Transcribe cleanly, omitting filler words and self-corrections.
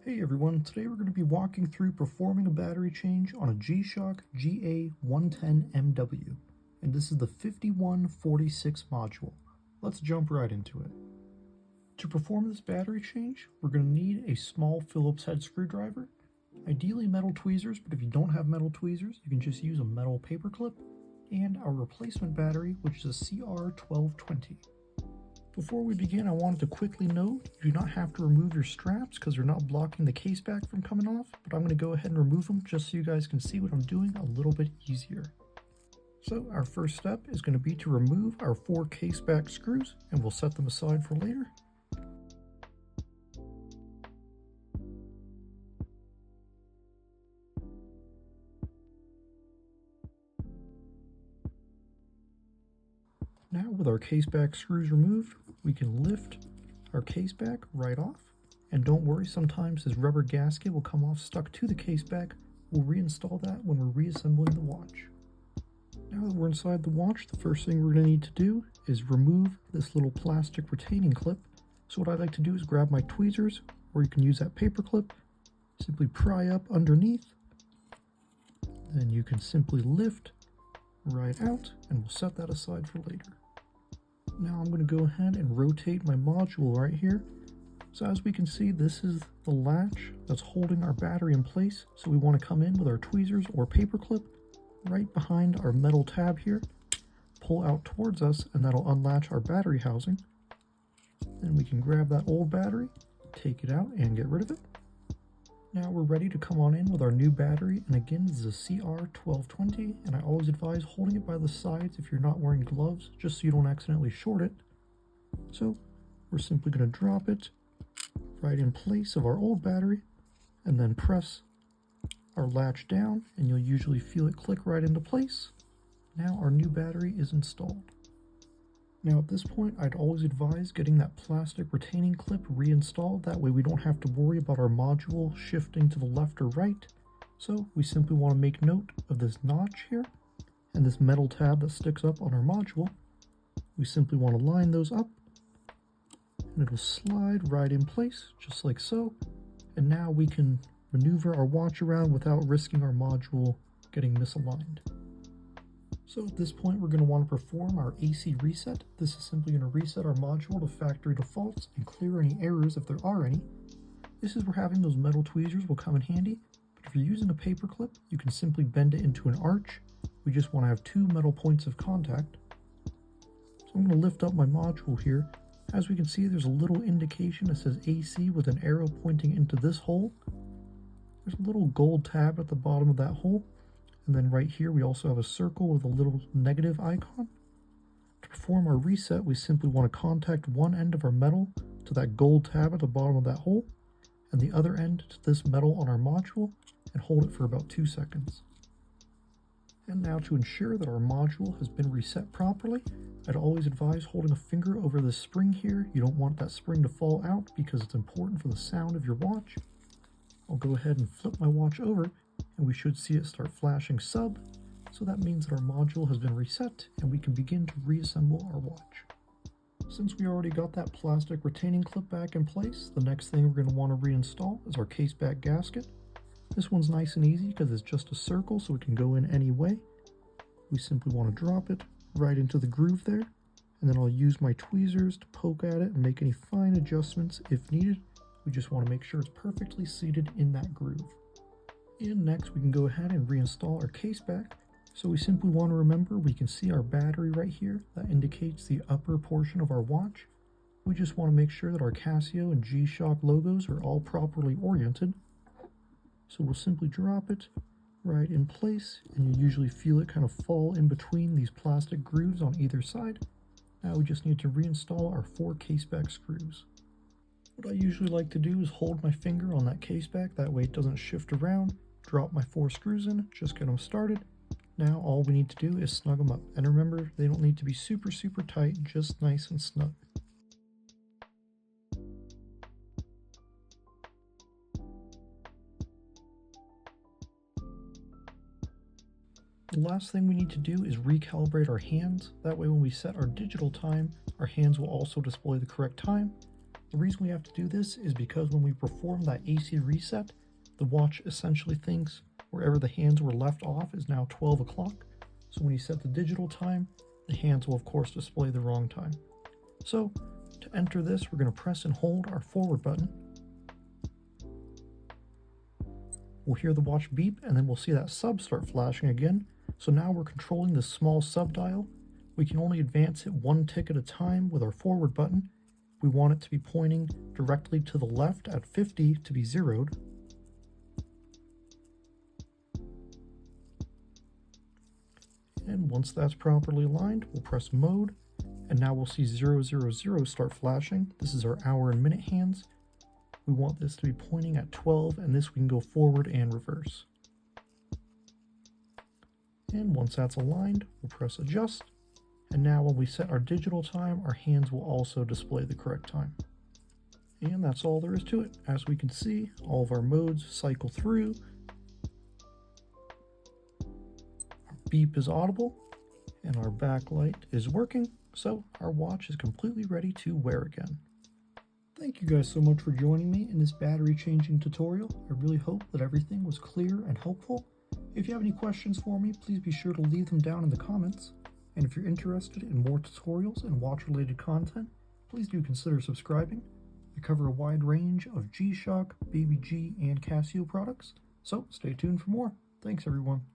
Hey everyone, today we're going to be walking through performing a battery change on a G Shock GA-110MW, and this is the 5146 module. Let's jump right into it. To perform this battery change, we're going to need a small Phillips head screwdriver, ideally metal tweezers, but if you don't have metal tweezers, you can just use a metal paper clip, and our replacement battery, which is a CR1220. Before we begin, I wanted to quickly note, you do not have to remove your straps because they're not blocking the case back from coming off, but I'm going to go ahead and remove them just so you guys can see what I'm doing a little bit easier. So our first step is going to be to remove our 4 case back screws, and we'll set them aside for later. Now with our case back screws removed, we can lift our case back right off. And don't worry, sometimes this rubber gasket will come off stuck to the case back. We'll reinstall that when we're reassembling the watch. Now that we're inside the watch, the first thing we're going to need to do is remove this little plastic retaining clip. So what I like to do is grab my tweezers, or you can use that paper clip, simply pry up underneath. Then you can simply lift right out, and we'll set that aside for later. Now I'm going to go ahead and rotate my module right here. So as we can see, this is the latch that's holding our battery in place. So we want to come in with our tweezers or paper clip right behind our metal tab here, pull out towards us, and that'll unlatch our battery housing. Then we can grab that old battery, take it out, and get rid of it. Now we're ready to come on in with our new battery, and again, this is a CR1220, and I always advise holding it by the sides if you're not wearing gloves, just so you don't accidentally short it. So we're simply going to drop it right in place of our old battery, and then press our latch down, and you'll usually feel it click right into place. Now our new battery is installed. Now at this point, I'd always advise getting that plastic retaining clip reinstalled. That way we don't have to worry about our module shifting to the left or right. So we simply want to make note of this notch here and this metal tab that sticks up on our module. We simply want to line those up, and it'll slide right in place, just like so. And now we can maneuver our watch around without risking our module getting misaligned. So at this point, we're going to want to perform our AC reset. This is simply going to reset our module to factory defaults and clear any errors if there are any. This is where having those metal tweezers will come in handy, but if you're using a paper clip, you can simply bend it into an arch. We just want to have 2 metal points of contact. So I'm going to lift up my module here. As we can see, there's a little indication that says AC with an arrow pointing into this hole. There's a little gold tab at the bottom of that hole. And then right here, we also have a circle with a little negative icon. To perform our reset, we simply want to contact one end of our metal to that gold tab at the bottom of that hole, and the other end to this metal on our module, and hold it for about 2 seconds. And now to ensure that our module has been reset properly, I'd always advise holding a finger over this spring here. You don't want that spring to fall out because it's important for the sound of your watch. I'll go ahead and flip my watch over, and we should see it start flashing sub, so that means that our module has been reset and we can begin to reassemble our watch. Since we already got that plastic retaining clip back in place, the next thing we're going to want to reinstall is our case back gasket. This one's nice and easy because it's just a circle, so it can go in any way. We simply want to drop it right into the groove there, and then I'll use my tweezers to poke at it and make any fine adjustments if needed. We just want to make sure it's perfectly seated in that groove. And next we can go ahead and reinstall our case back. So we simply want to remember we can see our battery right here. That indicates the upper portion of our watch. We just want to make sure that our Casio and G Shock logos are all properly oriented. So we'll simply drop it right in place, and you usually feel it kind of fall in between these plastic grooves on either side. Now we just need to reinstall our 4 case back screws. What I usually like to do is hold my finger on that case back, that way it doesn't shift around. Drop my 4 screws in, just get them started. Now all we need to do is snug them up. And remember, they don't need to be super tight, just nice and snug. The last thing we need to do is recalibrate our hands. That way when we set our digital time, our hands will also display the correct time. The reason we have to do this is because when we perform that AC reset, the watch essentially thinks wherever the hands were left off is now 12 o'clock. So when you set the digital time, the hands will of course display the wrong time. So to enter this, we're going to press and hold our forward button. We'll hear the watch beep, and then we'll see that sub start flashing again. So now we're controlling this small sub dial. We can only advance it one tick at a time with our forward button. We want it to be pointing directly to the left at 50 to be zeroed. And once that's properly aligned, we'll press mode, and now we'll see 000 start flashing. This is our hour and minute hands. We want this to be pointing at 12, and this we can go forward and reverse. And once that's aligned, we'll press adjust. And now when we set our digital time, our hands will also display the correct time. And that's all there is to it. As we can see, all of our modes cycle through. Our beep is audible, and our backlight is working, so our watch is completely ready to wear again. Thank you guys so much for joining me in this battery changing tutorial. I really hope that everything was clear and helpful. If you have any questions for me, please be sure to leave them down in the comments. And if you're interested in more tutorials and watch related content, please do consider subscribing. I cover a wide range of G Shock, Baby G, and Casio products, so stay tuned for more. Thanks everyone.